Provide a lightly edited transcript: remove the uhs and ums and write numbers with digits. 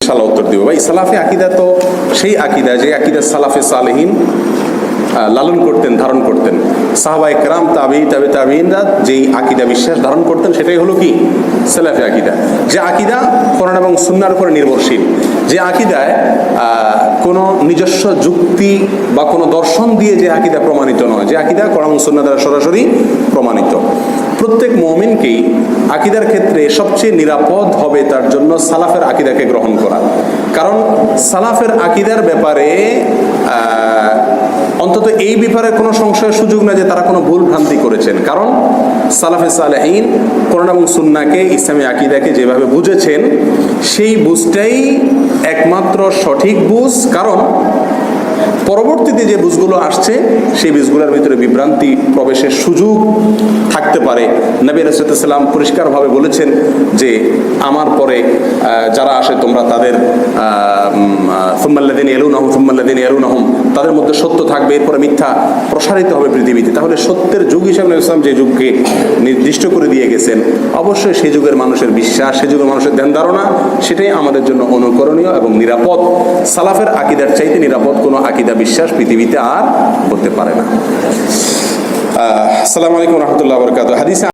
ইনশাআল্লাহ উত্তর দিব। ভাই সালাফে আকিদা তো সেই আকিদা যে আকিদা সালাফে সালেহিন লালন করতেন, ধারণ করতেন। সাহাবায়ে কেরাম, তাবিঈনরা যেই আকিদা বিশ্বাস ধারণ করতেন সেটাই হলো কি সালাফে আকিদা। যে আকিদা কোরআন এবং সুন্নাহর উপর নির্ভরশীল, যে আকিদায় কোনো নিজস্ব যুক্তি বা কোনো দর্শন দিয়ে যে আকিদা প্রমাণিত নয়, যে আকিদা কোরআন এবং সুন্নাহ দ্বারা সরাসরি প্রমাণিত। প্রত্যেক মুমিনকেই আকিদার ক্ষেত্রে সবচেয়ে নিরাপদ হবে তার জন্য সালাফের আকিদাকে গ্রহণ করা। কারণ সালাফের আকিদার ব্যাপারে অন্তত এই ব্যাপারে কোনো সংশয়ের সুযোগ না যে তারা কোনো ভুল ভ্রান্তি করেছেন। কারণ সালাফে সালেহিন কোরআন এবং সুন্নাহকে, ইসলামী আকিদাকে যেভাবে বুঝেছেন সেই বুঝটাই একমাত্র সঠিক বুঝ। কারণ পরবর্তীতে যে বুঝগুলো আসছে সেই বুঝগুলোর ভিতরে বিভ্রান্তি প্রবেশের সুযোগ থাকতে পারে। নবী রাসূলুল্লাহ সাল্লাল্লাহু আলাইহি ওয়াসাল্লাম পরিষ্কারভাবে বলেছেন যে আমার পরে যারা আসে তোমরা তাদের সুম্মাল্লাযীনা ইয়ালুনাহুম তাদের মধ্যে সত্য থাকবে, এরপরে মিথ্যা প্রসারিত হবে পৃথিবীতে। তাহলে সত্যের যুগ হিসাবে নবী সাল্লাল্লাহু আলাইহি ওয়াসাল্লাম যে যুগকে নির্দিষ্ট করে দিয়ে গেছেন, অবশ্যই সেই যুগের মানুষের বিশ্বাস, সেই যুগের মানুষের ধ্যান ধারণা সেটাই আমাদের জন্য অনুকরণীয় এবং নিরাপদ। সালাফের আকিদার চাইতে নিরাপদ কোনো আকিদা বিশ্বাস পৃথিবীতে আর হতে পারে না। আসসালামু আলাইকুম ওয়া রাহমাতুল্লাহি ওয়া বারাকাতুহু। হাদিসে